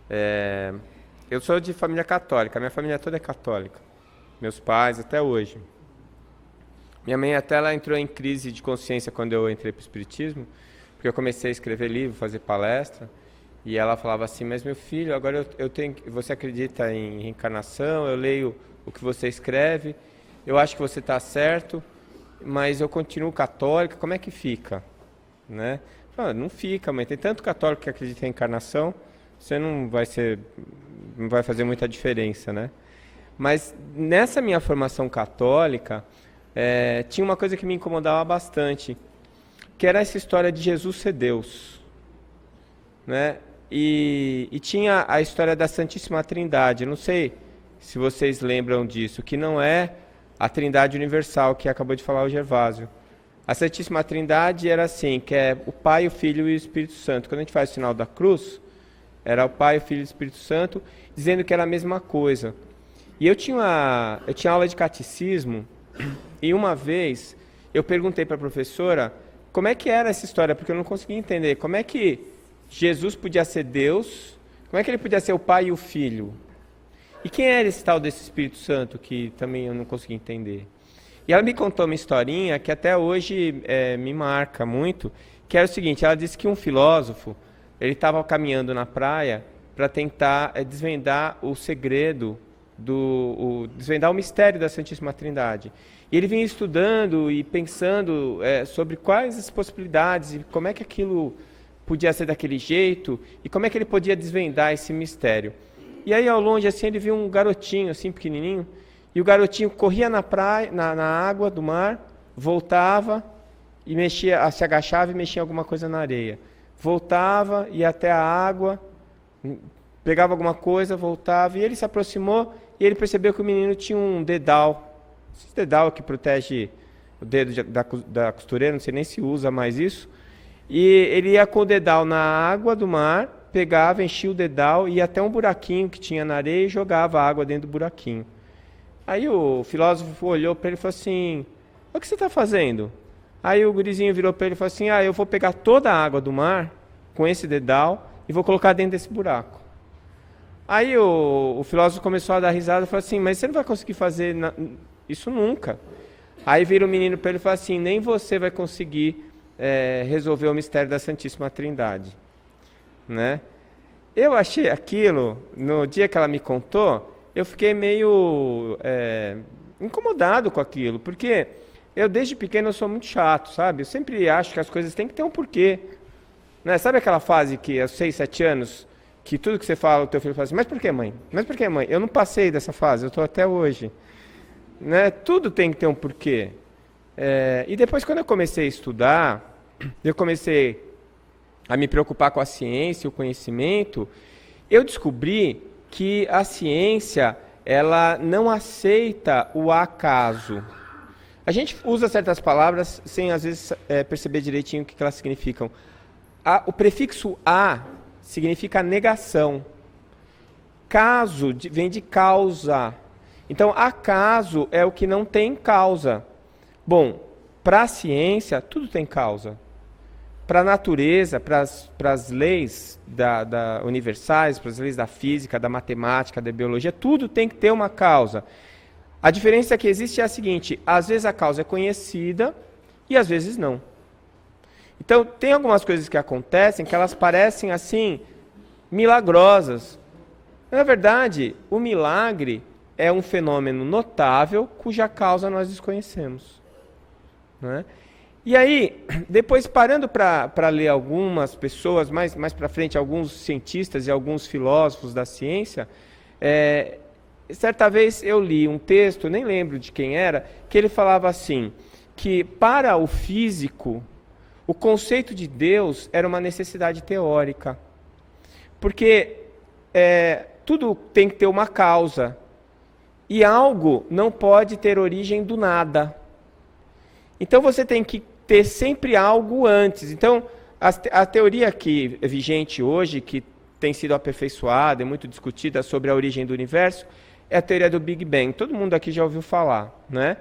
É, eu sou de família católica, minha família toda é católica. Meus pais, até hoje. Minha mãe até ela entrou em crise de consciência quando eu entrei para o Espiritismo, porque eu comecei a escrever livro, fazer palestra, e ela falava assim, mas meu filho, agora eu tenho, você acredita em reencarnação, eu leio o que você escreve, eu acho que você está certo, mas eu continuo católica, como é que fica? Né? Não fica, mãe, tem tanto católico que acredita em reencarnação, você não vai fazer muita diferença, né? Mas nessa minha formação católica, tinha uma coisa que me incomodava bastante, que era essa história de Jesus ser Deus, né? E tinha a história da Santíssima Trindade. Eu não sei se vocês lembram disso, que não é a Trindade Universal que acabou de falar o Gervásio. A Santíssima Trindade era assim, que é o Pai, o Filho e o Espírito Santo. Quando a gente faz o sinal da cruz, era o Pai, o Filho e o Espírito Santo, dizendo que era a mesma coisa. E eu tinha aula de catecismo, e uma vez eu perguntei para a professora como é que era essa história, porque eu não conseguia entender. Como é que Jesus podia ser Deus? Como é que ele podia ser o Pai e o Filho? E quem era esse tal desse Espírito Santo que também eu não conseguia entender? E ela me contou uma historinha que até hoje me marca muito, que era o seguinte, ela disse que um filósofo, ele estava caminhando na praia para tentar desvendar o segredo, desvendar o mistério da Santíssima Trindade. E ele vinha estudando e pensando sobre quais as possibilidades e como é que aquilo podia ser daquele jeito e como é que ele podia desvendar esse mistério. E aí ao longe assim ele viu um garotinho assim pequenininho e o garotinho corria na praia, na água do mar, voltava e mexia, se agachava e mexia em alguma coisa na areia. Voltava, ia até a água, pegava alguma coisa, voltava e ele se aproximou e ele percebeu que o menino tinha um dedal. Esse dedal que protege o dedo da costureira, não sei nem se usa mais isso. E ele ia com o dedal na água do mar, pegava, enchia o dedal, ia até um buraquinho que tinha na areia e jogava a água dentro do buraquinho. Aí o filósofo olhou para ele e falou assim, o que você está fazendo? Aí o gurizinho virou para ele e falou assim, eu vou pegar toda a água do mar com esse dedal e vou colocar dentro desse buraco. Aí o filósofo começou a dar risada e falou assim, mas você não vai conseguir fazer isso nunca. Aí vira o menino para ele e fala assim, nem você vai conseguir resolver o mistério da Santíssima Trindade. Né? Eu achei aquilo, no dia que ela me contou, eu fiquei meio incomodado com aquilo, porque eu desde pequeno eu sou muito chato, sabe? Eu sempre acho que as coisas têm que ter um porquê. Né? Sabe aquela fase que aos 6, 7 anos, que tudo que você fala, o teu filho fala assim, mas por que mãe? Mas por que mãe? Eu não passei dessa fase, eu estou até hoje. Né? Tudo tem que ter um porquê. E depois quando eu comecei a estudar, eu comecei a me preocupar com a ciência, o conhecimento, eu descobri que a ciência, ela não aceita o acaso. A gente usa certas palavras sem, às vezes, perceber direitinho o que elas significam. O prefixo "a" significa negação. Caso vem de causa. Então, acaso é o que não tem causa. Bom, para a ciência, tudo tem causa. Para a natureza, para as leis universais, para as leis da física, da matemática, da biologia, tudo tem que ter uma causa. A diferença que existe é a seguinte, às vezes a causa é conhecida e às vezes não. Então, tem algumas coisas que acontecem que elas parecem, assim, milagrosas. Na verdade, o milagre é um fenômeno notável cuja causa nós desconhecemos. Né? E aí, depois parando para ler algumas pessoas, mais para frente, alguns cientistas e alguns filósofos da ciência, certa vez eu li um texto, nem lembro de quem era, que ele falava assim, que para o físico, o conceito de Deus era uma necessidade teórica. Porque tudo tem que ter uma causa. E algo não pode ter origem do nada. Então você tem que ter sempre algo antes. Então, a teoria que é vigente hoje, que tem sido aperfeiçoada, é muito discutida sobre a origem do universo, é a teoria do Big Bang. Todo mundo aqui já ouviu falar, né?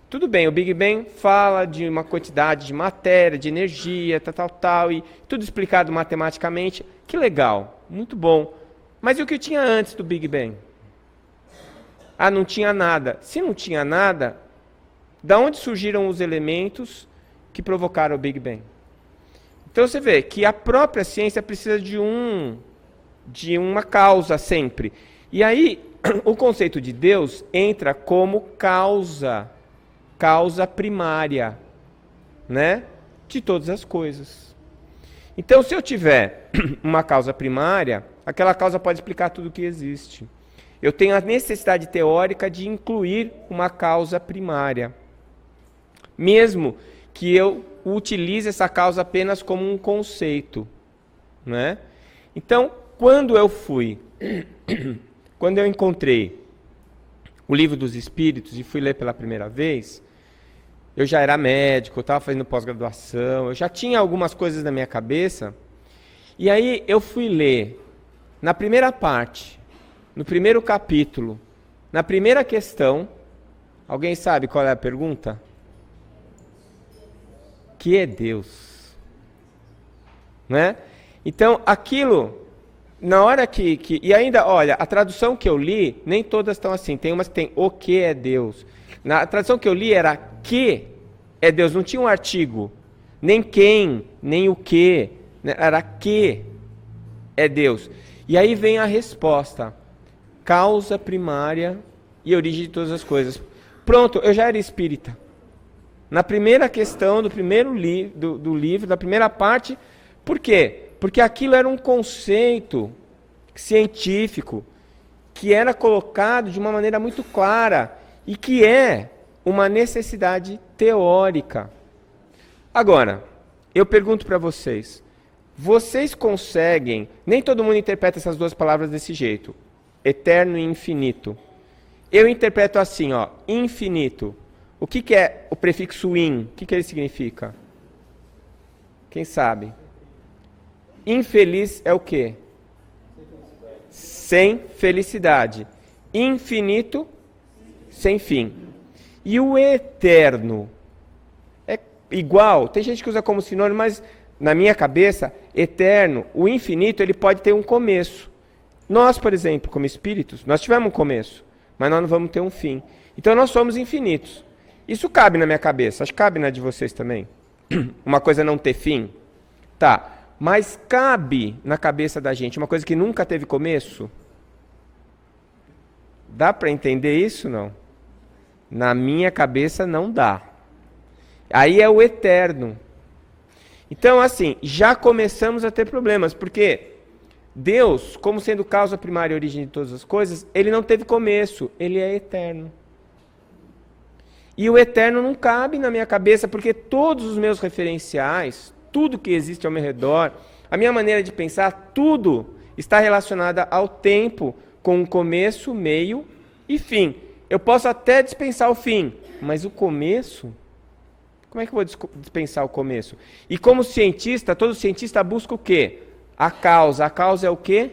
Tudo bem, o Big Bang fala de uma quantidade de matéria, de energia, tal, e tudo explicado matematicamente. Que legal, muito bom. Mas e o que tinha antes do Big Bang? Ah, não tinha nada. Se não tinha nada, da onde surgiram os elementos que provocaram o Big Bang? Então você vê que a própria ciência precisa de uma causa sempre. E aí o conceito de Deus entra como causa primária, né, de todas as coisas. Então, se eu tiver uma causa primária, aquela causa pode explicar tudo o que existe. Eu tenho a necessidade teórica de incluir uma causa primária, mesmo que eu utilize essa causa apenas como um conceito, né? Então, quando eu encontrei o Livro dos Espíritos e fui ler pela primeira vez, eu já era médico, eu estava fazendo pós-graduação, eu já tinha algumas coisas na minha cabeça, e aí eu fui ler, na primeira parte, no primeiro capítulo, na primeira questão, alguém sabe qual é a pergunta? Que é Deus? Né? Então, aquilo, na hora e ainda, olha, a tradução que eu li, nem todas estão assim, tem umas que tem o que é Deus. Na tradução que eu li era que é Deus, não tinha um artigo, nem quem, nem o que, né? Era que é Deus. E aí vem a resposta, causa primária e origem de todas as coisas. Pronto, eu já era espírita. Na primeira questão do primeiro do livro, da primeira parte, por quê? Porque aquilo era um conceito científico que era colocado de uma maneira muito clara e que é uma necessidade teórica. Agora, eu pergunto para vocês, vocês conseguem, nem todo mundo interpreta essas duas palavras desse jeito, eterno e infinito. Eu interpreto assim, ó, infinito. O que é o prefixo in? O que ele significa? Quem sabe? Infeliz é o quê? Sem felicidade. Infinito, sem fim. E o eterno é igual. Tem gente que usa como sinônimo, mas na minha cabeça, eterno, o infinito, ele pode ter um começo. Nós, por exemplo, como espíritos, nós tivemos um começo, mas nós não vamos ter um fim. Então nós somos infinitos. Isso cabe na minha cabeça, acho que cabe na de vocês também. Uma coisa não ter fim. Tá, mas cabe na cabeça da gente uma coisa que nunca teve começo? Dá para entender isso, não? Na minha cabeça não dá. Aí é o eterno. Então, assim, já começamos a ter problemas, porque Deus, como sendo causa primária e origem de todas as coisas, ele não teve começo, ele é eterno. E o eterno não cabe na minha cabeça, porque todos os meus referenciais, tudo que existe ao meu redor, a minha maneira de pensar, tudo está relacionado ao tempo, com um começo, meio e fim. Eu posso até dispensar o fim, mas o começo, como é que eu vou dispensar o começo? E como cientista, todo cientista busca o quê? A causa. A causa é o quê?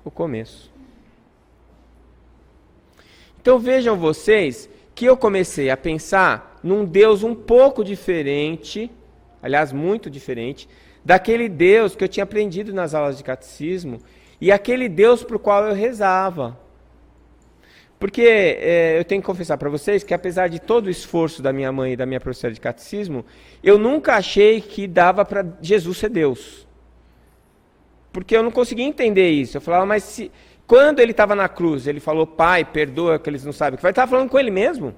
O começo. Então vejam vocês que eu comecei a pensar num Deus um pouco diferente, aliás, muito diferente, daquele Deus que eu tinha aprendido nas aulas de catecismo e aquele Deus para o qual eu rezava. Porque eu tenho que confessar para vocês que apesar de todo o esforço da minha mãe e da minha professora de catecismo, eu nunca achei que dava para Jesus ser Deus. Porque eu não conseguia entender isso. Eu falava, mas quando ele estava na cruz, ele falou, Pai, perdoa que eles não sabem o que vai. Ele estava falando com ele mesmo.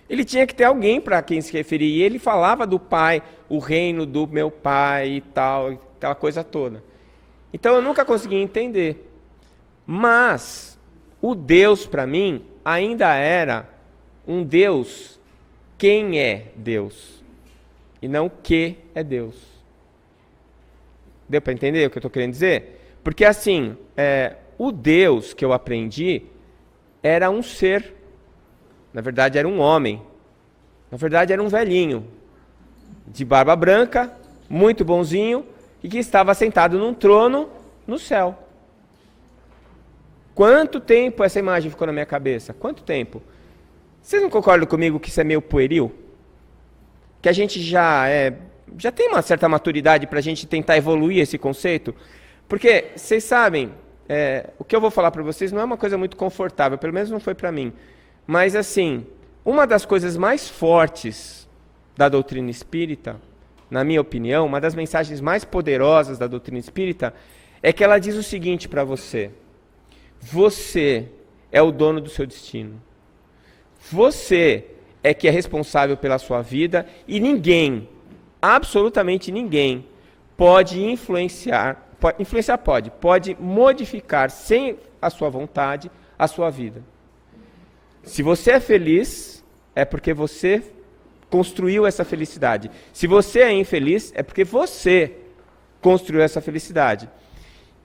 Ele tinha que ter alguém para quem se referir. E ele falava do Pai, o reino do meu Pai e tal, aquela coisa toda. Então eu nunca conseguia entender. Mas o Deus, para mim, ainda era um Deus, quem é Deus, e não que é Deus. Deu para entender o que eu estou querendo dizer? Porque assim, o Deus que eu aprendi era um ser, na verdade era um homem, na verdade era um velhinho, de barba branca, muito bonzinho, e que estava sentado num trono no céu. Quanto tempo essa imagem ficou na minha cabeça? Quanto tempo? Vocês não concordam comigo que isso é meio pueril? Que a gente já tem uma certa maturidade para a gente tentar evoluir esse conceito? Porque, vocês sabem, o que eu vou falar para vocês não é uma coisa muito confortável, pelo menos não foi para mim. Mas, assim, uma das coisas mais fortes da doutrina espírita, na minha opinião, uma das mensagens mais poderosas da doutrina espírita, é que ela diz o seguinte para você: você é o dono do seu destino. Você é que é responsável pela sua vida e ninguém, absolutamente ninguém, pode influenciar, pode modificar sem a sua vontade a sua vida. Se você é feliz, é porque você construiu essa felicidade. Se você é infeliz, é porque você construiu essa felicidade.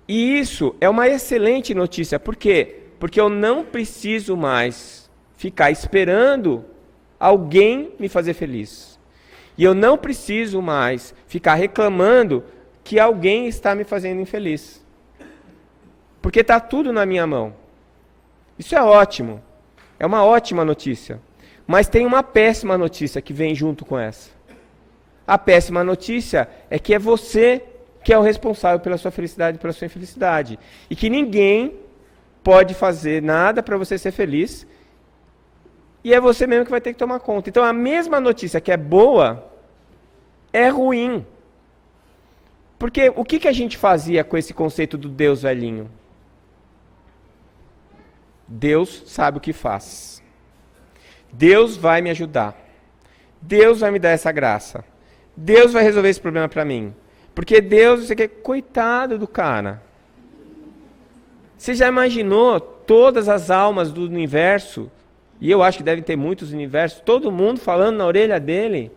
E isso é uma excelente notícia. Por quê? Porque eu não preciso mais ficar esperando alguém me fazer feliz. E eu não preciso mais ficar reclamando que alguém está me fazendo infeliz. Porque está tudo na minha mão. Isso é ótimo. É uma ótima notícia. Mas tem uma péssima notícia que vem junto com essa. A péssima notícia é que é você que é o responsável pela sua felicidade e pela sua infelicidade. E que ninguém pode fazer nada para você ser feliz. E é você mesmo que vai ter que tomar conta. Então a mesma notícia que é boa é ruim. Porque o que a gente fazia com esse conceito do Deus velhinho? Deus sabe o que faz. Deus vai me ajudar. Deus vai me dar essa graça. Deus vai resolver esse problema para mim. Porque Deus, você quer, coitado do cara. Você já imaginou todas as almas do universo, e eu acho que devem ter muitos universos, todo mundo falando na orelha dele,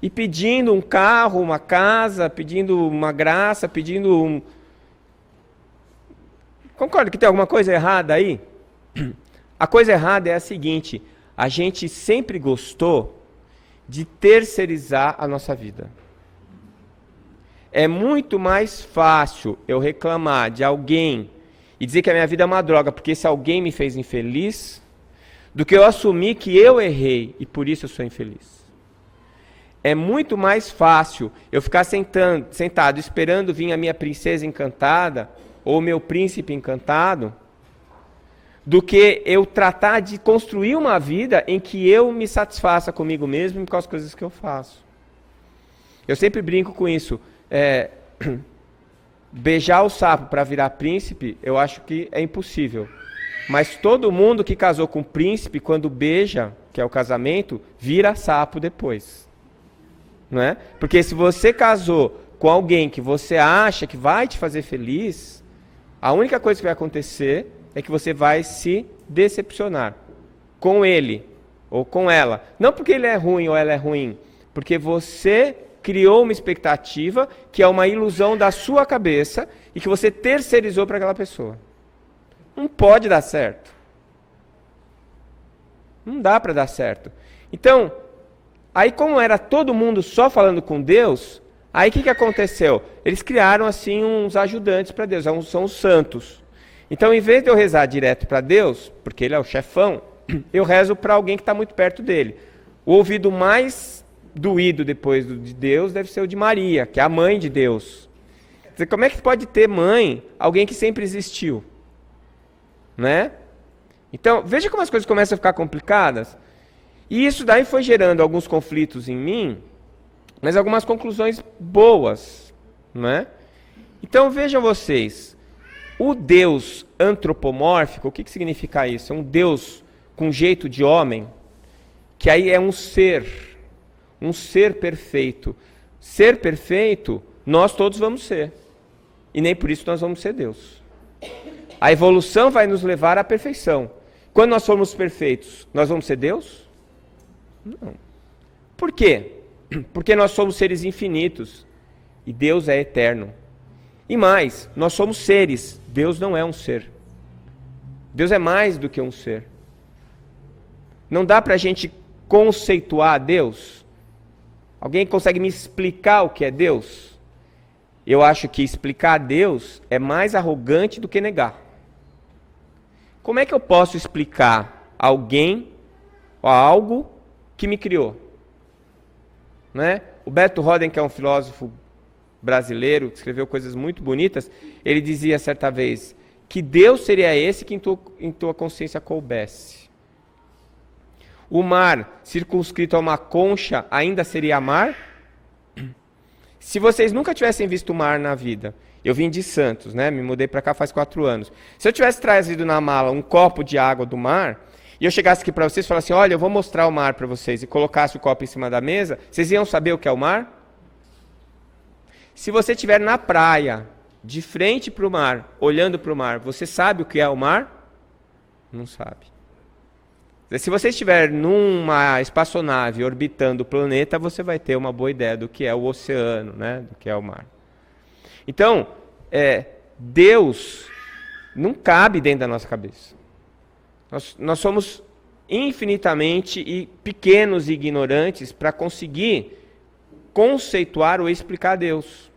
e pedindo um carro, uma casa, pedindo uma graça, pedindo um... Concorda que tem alguma coisa errada aí? A coisa errada é a seguinte: a gente sempre gostou de terceirizar a nossa vida. É muito mais fácil eu reclamar de alguém e dizer que a minha vida é uma droga porque esse alguém me fez infeliz, do que eu assumir que eu errei e por isso eu sou infeliz. É muito mais fácil eu ficar sentado esperando vir a minha princesa encantada ou o meu príncipe encantado, do que eu tratar de construir uma vida em que eu me satisfaça comigo mesmo e com as coisas que eu faço. Eu sempre brinco com isso. Beijar o sapo para virar príncipe, eu acho que é impossível. Mas todo mundo que casou com o príncipe, quando beija, que é o casamento, vira sapo depois. Não é? Porque se você casou com alguém que você acha que vai te fazer feliz, a única coisa que vai acontecer é que você vai se decepcionar com ele ou com ela. Não porque ele é ruim ou ela é ruim, porque você criou uma expectativa que é uma ilusão da sua cabeça e que você terceirizou para aquela pessoa. Não pode dar certo. Não dá para dar certo. Então, aí como era todo mundo só falando com Deus, aí o que aconteceu? Eles criaram assim uns ajudantes para Deus, são os santos. Então, em vez de eu rezar direto para Deus, porque ele é o chefão, eu rezo para alguém que está muito perto dele. O ouvido mais doído depois de Deus deve ser o de Maria, que é a mãe de Deus. Quer dizer, como é que pode ter mãe alguém que sempre existiu? Né? Então, veja como as coisas começam a ficar complicadas. E isso daí foi gerando alguns conflitos em mim, mas algumas conclusões boas. Né? Então, vejam vocês. O Deus antropomórfico, o que significa isso? É um Deus com jeito de homem, que aí é um ser perfeito. Ser perfeito, nós todos vamos ser. E nem por isso nós vamos ser Deus. A evolução vai nos levar à perfeição. Quando nós formos perfeitos, nós vamos ser Deus? Não. Por quê? Porque nós somos seres infinitos e Deus é eterno. E mais, nós somos seres, Deus não é um ser. Deus é mais do que um ser. Não dá para a gente conceituar Deus? Alguém consegue me explicar o que é Deus? Eu acho que explicar Deus é mais arrogante do que negar. Como é que eu posso explicar alguém ou algo que me criou? Né? O Beto Roden, que é um filósofo brasileiro, que escreveu coisas muito bonitas, ele dizia certa vez que Deus seria esse que em tua consciência coubesse. O mar circunscrito a uma concha ainda seria mar? Se vocês nunca tivessem visto o mar na vida, eu vim de Santos, né? Me mudei para cá faz 4 anos. Se eu tivesse trazido na mala um copo de água do mar, e eu chegasse aqui para vocês e falasse assim, olha, eu vou mostrar o mar para vocês, e colocasse o copo em cima da mesa, vocês iam saber o que é o mar? Se você estiver na praia, de frente para o mar, olhando para o mar, você sabe o que é o mar? Não sabe. Se você estiver numa espaçonave orbitando o planeta, você vai ter uma boa ideia do que é o oceano, né? Do que é o mar. Então, Deus não cabe dentro da nossa cabeça. Nós somos infinitamente pequenos e ignorantes para conseguir conceituar ou explicar Deus.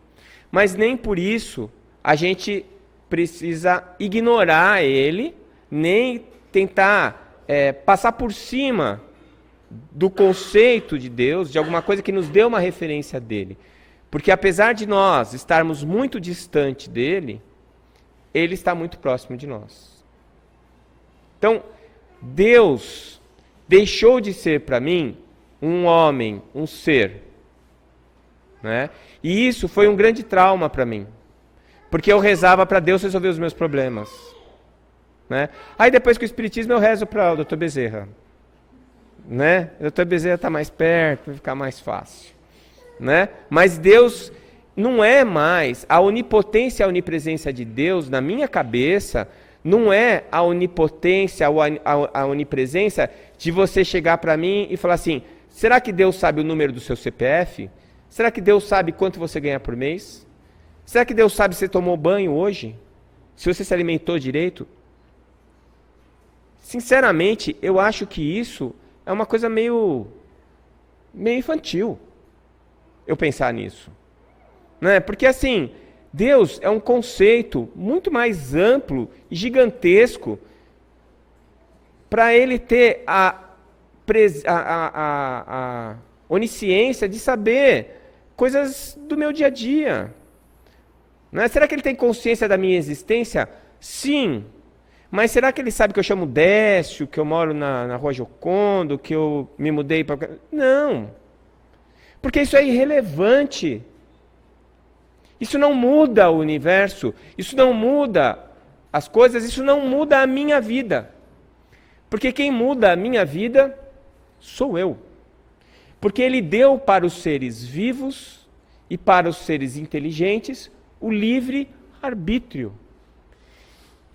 Mas nem por isso a gente precisa ignorar Ele, nem tentar passar por cima do conceito de Deus, de alguma coisa que nos dê uma referência dele. Porque apesar de nós estarmos muito distante dele, ele está muito próximo de nós. Então, Deus deixou de ser para mim um homem, um ser. Né? E isso foi um grande trauma para mim. Porque eu rezava para Deus resolver os meus problemas. Né? Aí depois com o Espiritismo eu rezo para o Dr. Bezerra. Né? O Dr. Bezerra está mais perto, vai ficar mais fácil. Né? Mas Deus não é mais, a onipotência e a onipresença de Deus na minha cabeça, não é a onipotência ou a onipresença de você chegar para mim e falar assim, será que Deus sabe o número do seu CPF? Será que Deus sabe quanto você ganha por mês? Será que Deus sabe se você tomou banho hoje? Se você se alimentou direito? Sinceramente, eu acho que isso é uma coisa meio infantil, eu pensar nisso. Né? Porque assim, Deus é um conceito muito mais amplo e gigantesco para ele ter a onisciência de saber coisas do meu dia a dia. Né? Será que ele tem consciência da minha existência? Sim. Mas será que ele sabe que eu chamo Décio, que eu moro na Rua Jocondo, que eu me mudei para... Não. Porque isso é irrelevante. Isso não muda o universo, isso não muda as coisas, isso não muda a minha vida. Porque quem muda a minha vida sou eu. Porque ele deu para os seres vivos e para os seres inteligentes o livre-arbítrio.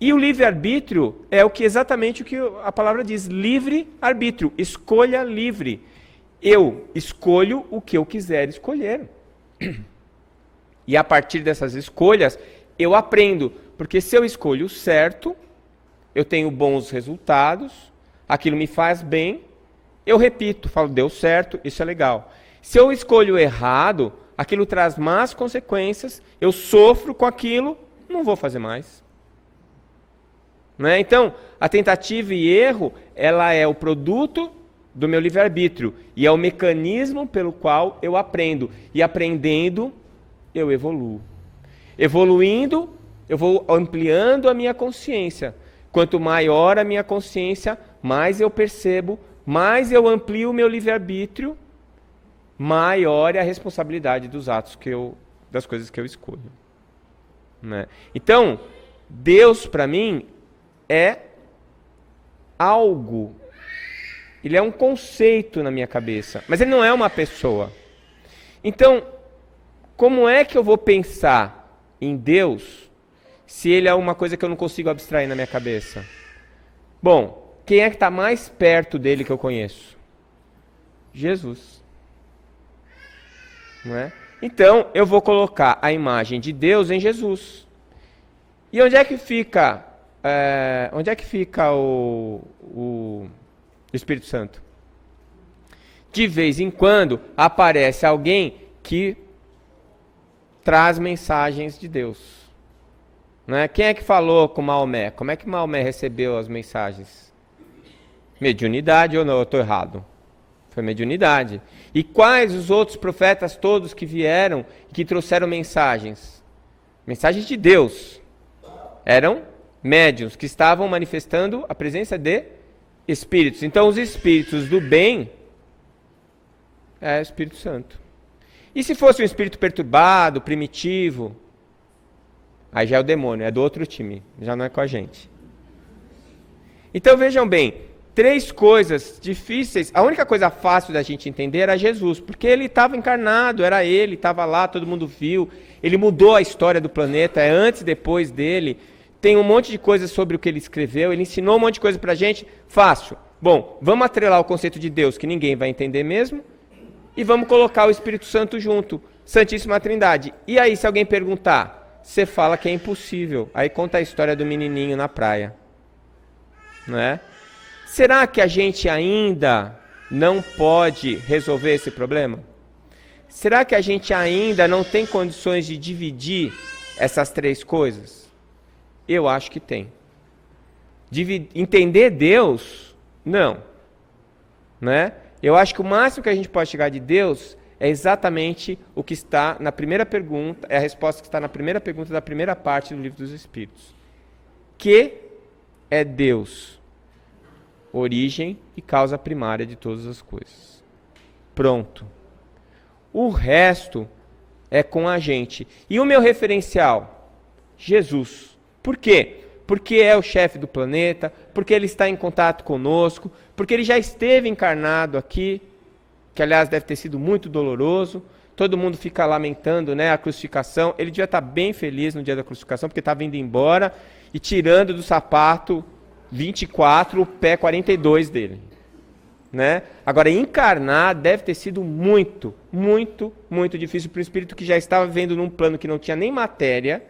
E o livre-arbítrio é exatamente o que a palavra diz, livre-arbítrio, escolha livre. Eu escolho o que eu quiser escolher. E a partir dessas escolhas, eu aprendo. Porque se eu escolho certo, eu tenho bons resultados, aquilo me faz bem, eu repito, falo, deu certo, isso é legal. Se eu escolho errado, aquilo traz más consequências, eu sofro com aquilo, não vou fazer mais. Né? Então, a tentativa e erro, ela é o produto do meu livre-arbítrio. E é o mecanismo pelo qual eu aprendo. E aprendendo, eu evoluo. Evoluindo, eu vou ampliando a minha consciência. Quanto maior a minha consciência, mais eu percebo, mais eu amplio o meu livre-arbítrio, maior é a responsabilidade dos atos das coisas que eu escolho. Né? Então, Deus para mim é algo, ele é um conceito na minha cabeça, mas ele não é uma pessoa. Então, como é que eu vou pensar em Deus se ele é uma coisa que eu não consigo abstrair na minha cabeça? Bom, quem é que está mais perto dele que eu conheço? Jesus. Não é? Então, eu vou colocar a imagem de Deus em Jesus. E onde é que fica o Espírito Santo? De vez em quando aparece alguém que traz mensagens de Deus. Né? Quem é que falou com Maomé? Como é que Maomé recebeu as mensagens? Mediunidade ou não? Eu estou errado? Foi mediunidade. E quais os outros profetas todos que vieram e que trouxeram mensagens? Mensagens de Deus. Eram médiuns que estavam manifestando a presença de espíritos. Então, os espíritos do bem é o Espírito Santo. E se fosse um espírito perturbado, primitivo, aí já é o demônio, é do outro time, já não é com a gente. Então, vejam bem, 3 coisas difíceis. A única coisa fácil da gente entender era Jesus, porque ele estava encarnado, era ele, estava lá, todo mundo viu. Ele mudou a história do planeta, é antes e depois dele. Tem um monte de coisas sobre o que ele escreveu, ele ensinou um monte de coisa pra gente. Fácil. Bom, vamos atrelar o conceito de Deus, que ninguém vai entender mesmo, e vamos colocar o Espírito Santo junto, Santíssima Trindade. E aí, se alguém perguntar, você fala que é impossível. Aí conta a história do menininho na praia. Não é? Será que a gente ainda não pode resolver esse problema? Será que a gente ainda não tem condições de dividir essas 3 coisas? Eu acho que tem. Entender Deus? Não. Né? Eu acho que o máximo que a gente pode chegar de Deus é exatamente o que está na primeira pergunta, é a resposta que está na primeira pergunta da primeira parte do Livro dos Espíritos. Que é Deus? Origem e causa primária de todas as coisas. Pronto. O resto é com a gente. E o meu referencial? Jesus. Por quê? Porque é o chefe do planeta, porque ele está em contato conosco, porque ele já esteve encarnado aqui, que aliás deve ter sido muito doloroso. Todo mundo fica lamentando, né, a crucificação. Ele devia estar bem feliz no dia da crucificação, porque estava indo embora e tirando do sapato 24 o pé 42 dele. Né? Agora, encarnar deve ter sido muito, muito, muito difícil para o espírito que já estava vivendo num plano que não tinha nem matéria.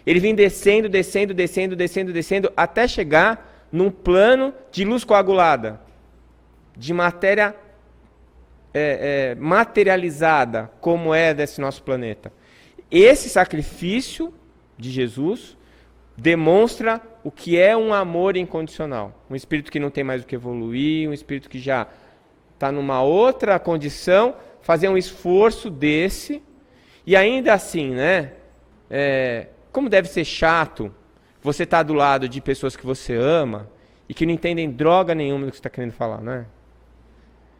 Ele vinha descendo, descendo, descendo, descendo, descendo, até chegar num plano de luz coagulada, de matéria materializada, como é desse nosso planeta. Esse sacrifício de Jesus demonstra o que é um amor incondicional. Um espírito que não tem mais o que evoluir, um espírito que já está numa outra condição, fazer um esforço desse, e ainda assim, né? Como deve ser chato você estar do lado de pessoas que você ama e que não entendem droga nenhuma do que você está querendo falar, não é?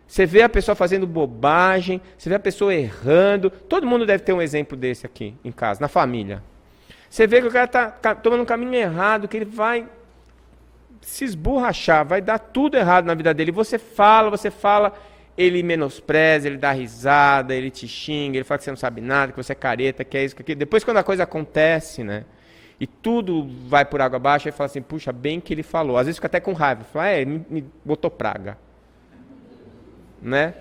Você vê a pessoa fazendo bobagem, você vê a pessoa errando. Todo mundo deve ter um exemplo desse aqui em casa, na família. Você vê que o cara está tomando um caminho errado, que ele vai se esborrachar, vai dar tudo errado na vida dele. Você fala, ele menospreza, ele dá risada, ele te xinga, ele fala que você não sabe nada, que você é careta, que é isso, que aquilo. Depois, quando a coisa acontece, né, e tudo vai por água abaixo, aí fala assim, puxa, bem que ele falou. Às vezes fica até com raiva, fala, ele me botou praga. Né?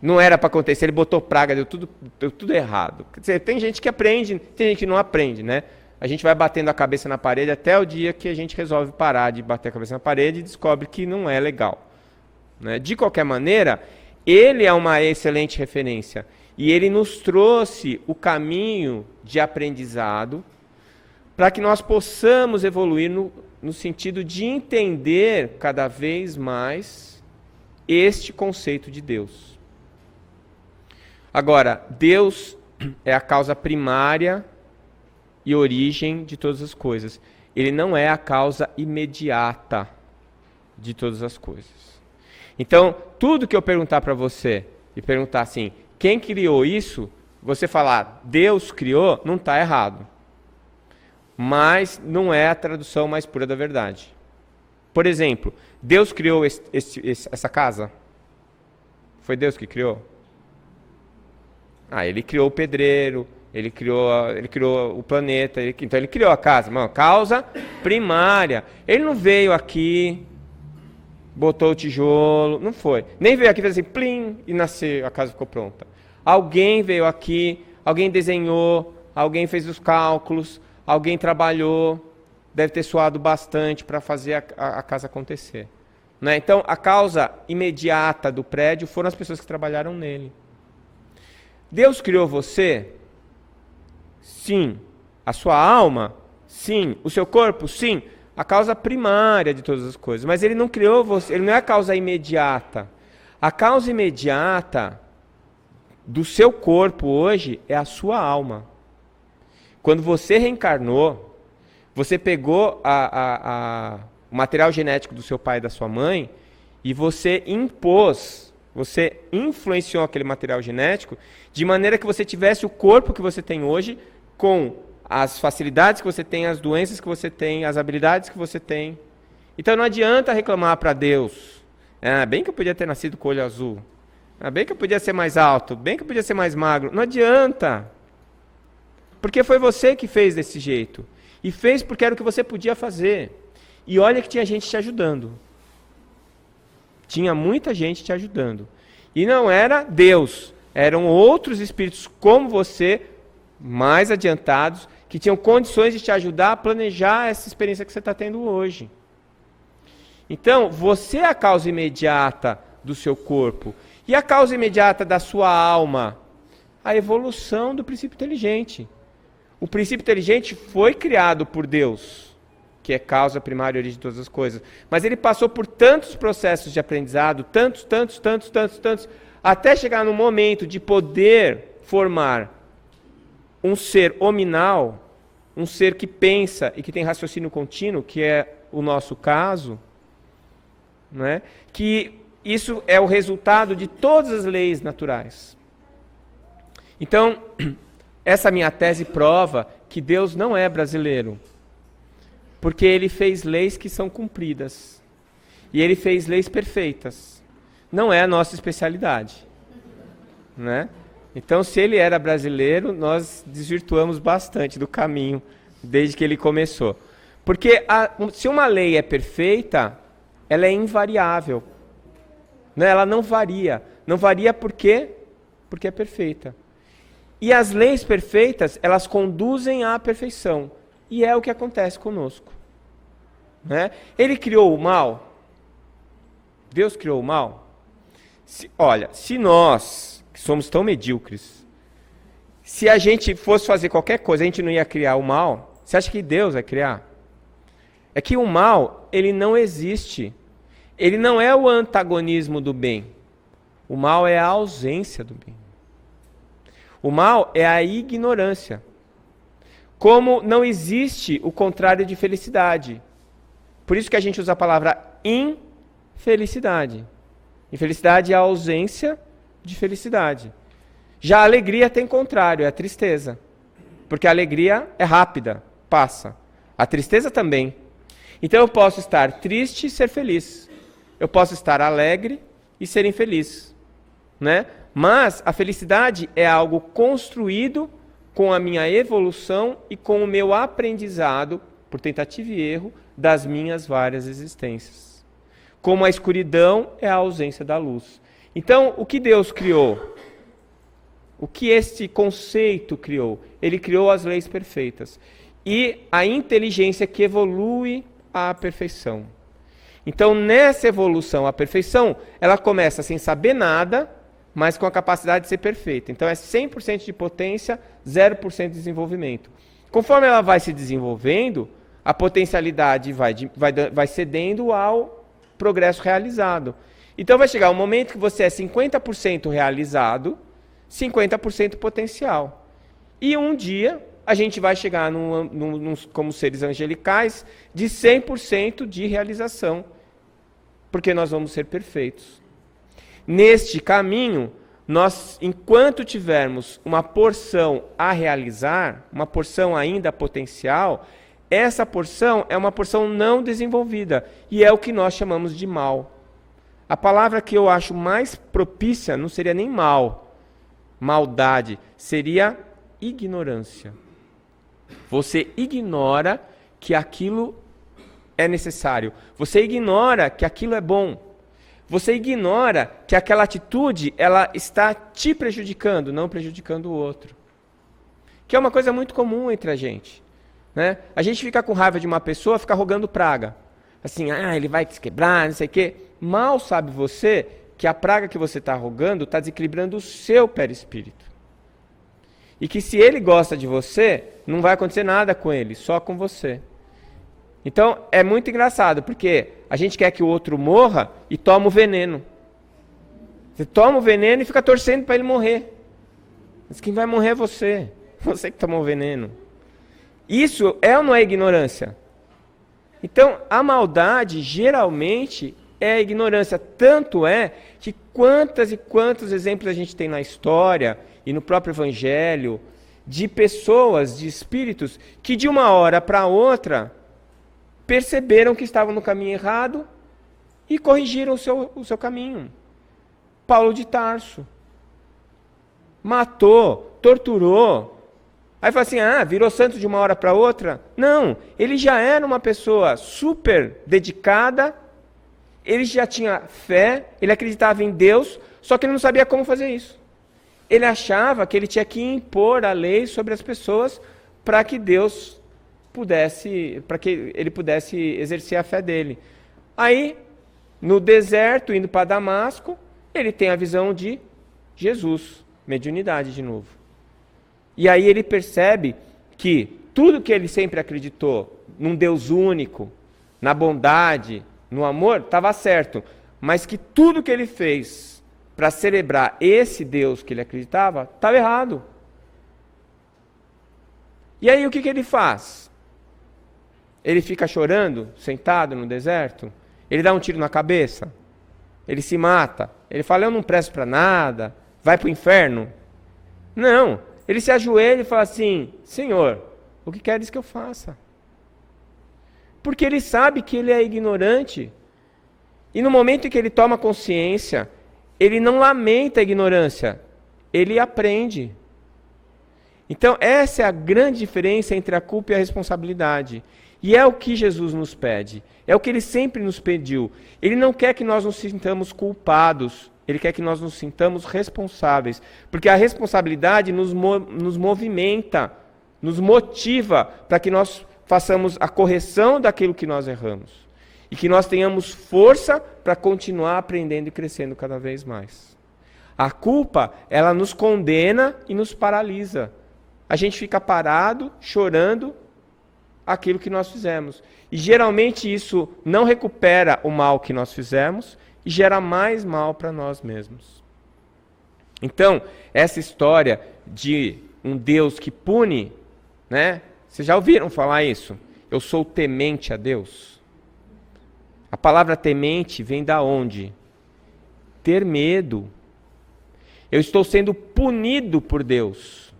Não era para acontecer, ele botou praga, deu tudo errado. Quer dizer, tem gente que aprende, tem gente que não aprende, né? A gente vai batendo a cabeça na parede até o dia que a gente resolve parar de bater a cabeça na parede e descobre que não é legal. Né? De qualquer maneira, ele é uma excelente referência. E ele nos trouxe o caminho de aprendizado para que nós possamos evoluir no sentido de entender cada vez mais este conceito de Deus. Agora, Deus é a causa primária e origem de todas as coisas. Ele não é a causa imediata de todas as coisas. Então, tudo que eu perguntar para você, e perguntar assim, quem criou isso? Você falar, Deus criou, não está errado. Mas não é a tradução mais pura da verdade. Por exemplo, Deus criou essa casa? Foi Deus que criou? Ele criou o pedreiro, ele criou o planeta, então ele criou a casa. Causa primária. Ele não veio aqui, botou o tijolo, não foi. Nem veio aqui e fez assim, plim, e nasceu, a casa ficou pronta. Alguém veio aqui, alguém desenhou, alguém fez os cálculos, alguém trabalhou, deve ter suado bastante para fazer a casa acontecer. Né? Então, a causa imediata do prédio foram as pessoas que trabalharam nele. Deus criou você? Sim. A sua alma? Sim. O seu corpo? Sim. A causa primária de todas as coisas. Mas ele não criou você, ele não é a causa imediata. A causa imediata do seu corpo hoje é a sua alma. Quando você reencarnou, você pegou o material genético do seu pai e da sua mãe e você impôs, você influenciou aquele material genético de maneira que você tivesse o corpo que você tem hoje, com as facilidades que você tem, as doenças que você tem, as habilidades que você tem. Então não adianta reclamar para Deus. Bem que eu podia ter nascido com o olho azul. Bem que eu podia ser mais alto. Bem que eu podia ser mais magro. Não adianta. Porque foi você que fez desse jeito. E fez porque era o que você podia fazer. E olha que tinha gente te ajudando. Tinha muita gente te ajudando. E não era Deus. Eram outros espíritos como você, mais adiantados, que tinham condições de te ajudar a planejar essa experiência que você está tendo hoje. Então, você é a causa imediata do seu corpo. E a causa imediata da sua alma? A evolução do princípio inteligente. O princípio inteligente foi criado por Deus, que é causa primária e origem de todas as coisas. Mas ele passou por tantos processos de aprendizado, tantos, até chegar no momento de poder formar um ser hominal, um ser que pensa e que tem raciocínio contínuo, que é o nosso caso, né? Que isso é o resultado de todas as leis naturais. Então, essa minha tese prova que Deus não é brasileiro, porque ele fez leis que são cumpridas, e ele fez leis perfeitas. Não é a nossa especialidade, né? Então, se ele era brasileiro, nós desvirtuamos bastante do caminho desde que ele começou. Porque se uma lei é perfeita, ela é invariável. Né? Ela não varia. Não varia por quê? Porque é perfeita. E as leis perfeitas, elas conduzem à perfeição. E é o que acontece conosco. Né? Ele criou o mal? Deus criou o mal? Olha, se nós, que somos tão medíocres, se a gente fosse fazer qualquer coisa, a gente não ia criar o mal, você acha que Deus vai criar? É que o mal, ele não existe. Ele não é o antagonismo do bem. O mal é a ausência do bem. O mal é a ignorância. Como não existe o contrário de felicidade. Por isso que a gente usa a palavra infelicidade. Infelicidade é a ausência de felicidade. Já a alegria tem contrário, é a tristeza. Porque a alegria é rápida, passa. A tristeza também. Então eu posso estar triste e ser feliz. Eu posso estar alegre e ser infeliz. Né? Mas a felicidade é algo construído com a minha evolução e com o meu aprendizado, por tentativa e erro, das minhas várias existências. Como a escuridão é a ausência da luz. Então, o que Deus criou? O que este conceito criou? Ele criou as leis perfeitas. E a inteligência que evolui à perfeição. Então, nessa evolução à perfeição, ela começa sem saber nada, mas com a capacidade de ser perfeita. Então, é 100% de potência, 0% de desenvolvimento. Conforme ela vai se desenvolvendo, a potencialidade vai cedendo ao progresso realizado. Então, vai chegar um momento que você é 50% realizado, 50% potencial. E um dia, a gente vai chegar como seres angelicais de 100% de realização, porque nós vamos ser perfeitos. Neste caminho, nós, enquanto tivermos uma porção a realizar, uma porção ainda potencial, essa porção é uma porção não desenvolvida, e é o que nós chamamos de mal. A palavra que eu acho mais propícia não seria nem mal, maldade, seria ignorância. Você ignora que aquilo é necessário. Você ignora que aquilo é bom. Você ignora que aquela atitude ela está te prejudicando, não prejudicando o outro. Que é uma coisa muito comum entre a gente. Né? A gente fica com raiva de uma pessoa, fica rogando praga. Assim, ele vai se quebrar, não sei o quê. Mal sabe você que a praga que você está rogando está desequilibrando o seu perispírito. E que se ele gosta de você, não vai acontecer nada com ele, só com você. Então, é muito engraçado, porque a gente quer que o outro morra e toma o veneno. Você toma o veneno e fica torcendo para ele morrer. Mas quem vai morrer é você. Você que tomou o veneno. Isso é ou não é ignorância? Então, a maldade, geralmente, é a ignorância. Tanto é que quantos e quantos exemplos a gente tem na história e no próprio Evangelho de pessoas, de espíritos, que de uma hora para outra perceberam que estavam no caminho errado e corrigiram o seu caminho. Paulo de Tarso. Matou, torturou. Aí fala assim, virou santo de uma hora para outra? Não, ele já era uma pessoa super dedicada, ele já tinha fé, ele acreditava em Deus, só que ele não sabia como fazer isso. Ele achava que ele tinha que impor a lei sobre as pessoas para que Deus pudesse, para que ele pudesse exercer a fé dele. Aí, no deserto, indo para Damasco, ele tem a visão de Jesus, mediunidade de novo. E aí ele percebe que tudo que ele sempre acreditou, num Deus único, na bondade, no amor, estava certo. Mas que tudo que ele fez para celebrar esse Deus que ele acreditava, estava errado. E aí o que ele faz? Ele fica chorando, sentado no deserto? Ele dá um tiro na cabeça? Ele se mata? Ele fala, eu não presto para nada, vai para o inferno? Não. Ele se ajoelha e fala assim, Senhor, o que queres que eu faça? Porque ele sabe que ele é ignorante. E no momento em que ele toma consciência, ele não lamenta a ignorância, ele aprende. Então essa é a grande diferença entre a culpa e a responsabilidade. E é o que Jesus nos pede. É o que ele sempre nos pediu. Ele não quer que nós nos sintamos culpados. Ele quer que nós nos sintamos responsáveis. Porque a responsabilidade nos movimenta, nos motiva para que nós façamos a correção daquilo que nós erramos. E que nós tenhamos força para continuar aprendendo e crescendo cada vez mais. A culpa, ela nos condena e nos paralisa. A gente fica parado, chorando aquilo que nós fizemos. E geralmente isso não recupera o mal que nós fizemos e gera mais mal para nós mesmos. Então, essa história de um Deus que pune, né? Vocês já ouviram falar isso? Eu sou temente a Deus. A palavra temente vem da onde? Ter medo. Eu estou sendo punido por Deus.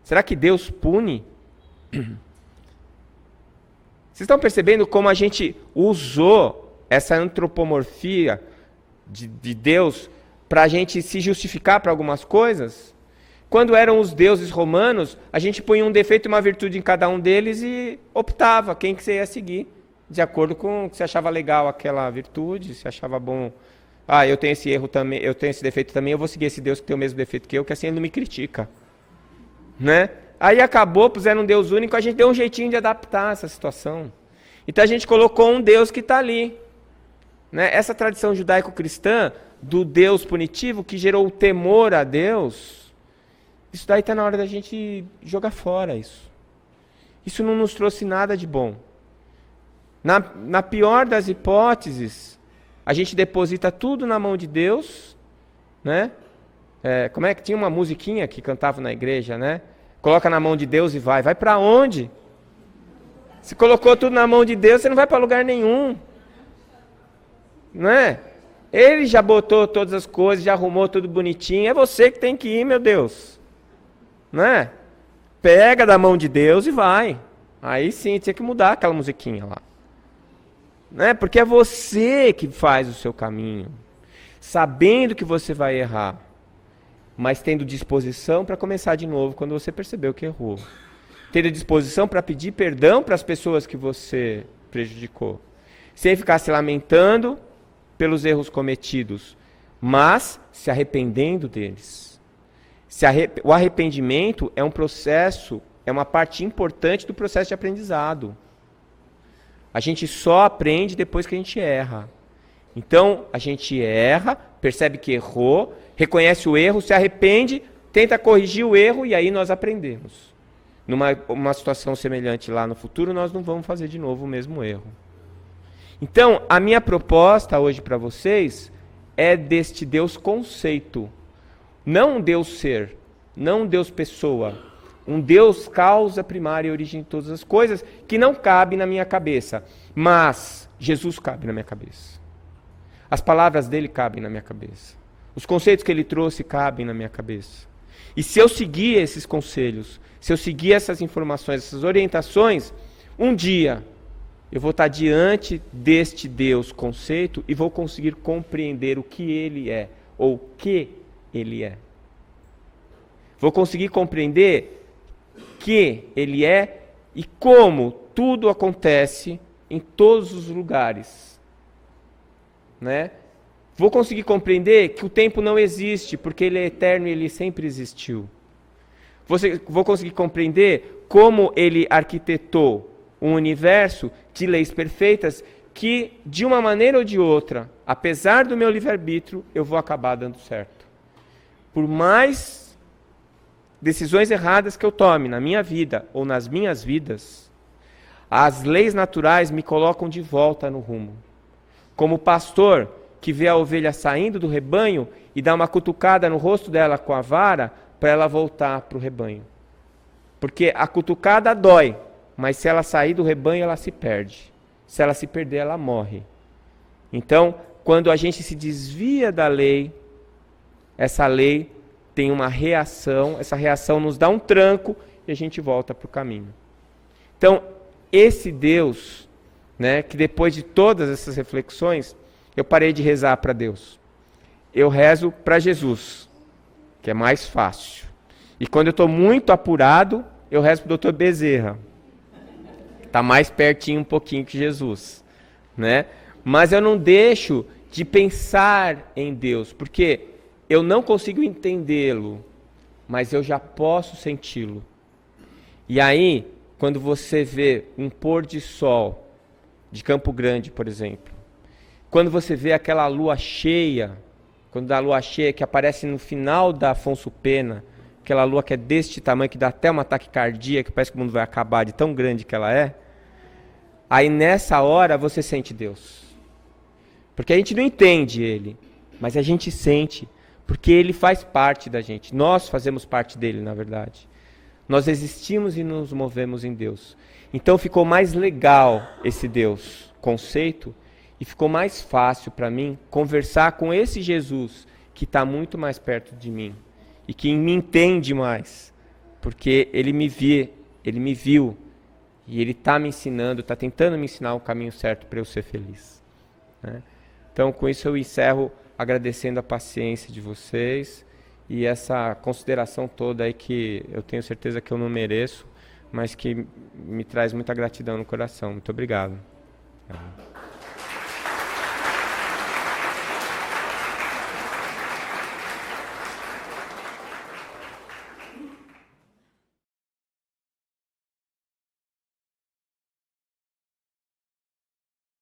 Será que Deus pune? Vocês estão percebendo como a gente usou essa antropomorfia de Deus para a gente se justificar para algumas coisas? Quando eram os deuses romanos, a gente punha um defeito e uma virtude em cada um deles e optava quem que você ia seguir, de acordo com o que você achava legal aquela virtude, se achava bom. Eu tenho esse erro também, eu tenho esse defeito também, eu vou seguir esse Deus que tem o mesmo defeito que eu, que assim ele não me critica. Né? Aí acabou, puseram um Deus único, a gente deu um jeitinho de adaptar essa situação. Então a gente colocou um Deus que está ali. Né? Essa tradição judaico-cristã do Deus punitivo, que gerou o temor a Deus, isso daí está na hora da gente jogar fora isso. Isso não nos trouxe nada de bom. Na pior das hipóteses, a gente deposita tudo na mão de Deus, né? Como é que tinha uma musiquinha que cantava na igreja, né? Coloca na mão de Deus e vai. Vai para onde? Se colocou tudo na mão de Deus, você não vai para lugar nenhum. Não é? Ele já botou todas as coisas, já arrumou tudo bonitinho. É você que tem que ir, meu Deus. Não é? Pega da mão de Deus e vai. Aí sim, tinha que mudar aquela musiquinha lá. Não é? Porque é você que faz o seu caminho. Sabendo que você vai errar. Mas tendo disposição para começar de novo quando você percebeu que errou. Tendo disposição para pedir perdão para as pessoas que você prejudicou. Sem ficar se lamentando pelos erros cometidos, mas se arrependendo deles. O arrependimento é um processo, é uma parte importante do processo de aprendizado. A gente só aprende depois que a gente erra. Então, a gente erra, percebe que errou, reconhece o erro, se arrepende, tenta corrigir o erro e aí nós aprendemos. Numa situação semelhante lá no futuro, nós não vamos fazer de novo o mesmo erro. Então, a minha proposta hoje para vocês é deste Deus conceito. Não um Deus ser, não um Deus pessoa. Um Deus causa primária e origem de todas as coisas que não cabe na minha cabeça. Mas Jesus cabe na minha cabeça. As palavras dele cabem na minha cabeça. Os conceitos que ele trouxe cabem na minha cabeça. E se eu seguir esses conselhos, se eu seguir essas informações, essas orientações, um dia eu vou estar diante deste Deus conceito e vou conseguir compreender o que ele é, ou o que ele é. Vou conseguir compreender que ele é e como tudo acontece em todos os lugares. Né? Vou conseguir compreender que o tempo não existe, porque ele é eterno e ele sempre existiu. Vou conseguir compreender como ele arquitetou um universo de leis perfeitas que, de uma maneira ou de outra, apesar do meu livre-arbítrio, eu vou acabar dando certo. Por mais decisões erradas que eu tome na minha vida ou nas minhas vidas, as leis naturais me colocam de volta no rumo. Como pastor que vê a ovelha saindo do rebanho e dá uma cutucada no rosto dela com a vara para ela voltar para o rebanho. Porque a cutucada dói, mas se ela sair do rebanho, ela se perde. Se ela se perder, ela morre. Então, quando a gente se desvia da lei, essa lei tem uma reação, essa reação nos dá um tranco e a gente volta para o caminho. Então, esse Deus, né, que depois de todas essas reflexões, eu parei de rezar para Deus. Eu rezo para Jesus, que é mais fácil. E quando eu estou muito apurado, eu rezo para o Dr. Bezerra, que está mais pertinho um pouquinho que Jesus. Né? Mas eu não deixo de pensar em Deus, porque eu não consigo entendê-lo, mas eu já posso senti-lo. E aí, quando você vê um pôr de sol de Campo Grande, por exemplo, quando você vê aquela lua cheia, quando dá a lua cheia que aparece no final da Afonso Pena, aquela lua que é deste tamanho, que dá até uma taquicardia, que parece que o mundo vai acabar de tão grande que ela é, aí nessa hora você sente Deus. Porque a gente não entende Ele, mas a gente sente, porque Ele faz parte da gente. Nós fazemos parte dele, na verdade. Nós existimos e nos movemos em Deus. Então ficou mais legal esse Deus conceito, e ficou mais fácil para mim conversar com esse Jesus que está muito mais perto de mim e que me entende mais, porque ele me viu e ele está me ensinando, está tentando me ensinar o caminho certo para eu ser feliz. Né? Então, com isso eu encerro agradecendo a paciência de vocês e essa consideração toda aí que eu tenho certeza que eu não mereço, mas que me traz muita gratidão no coração. Muito obrigado.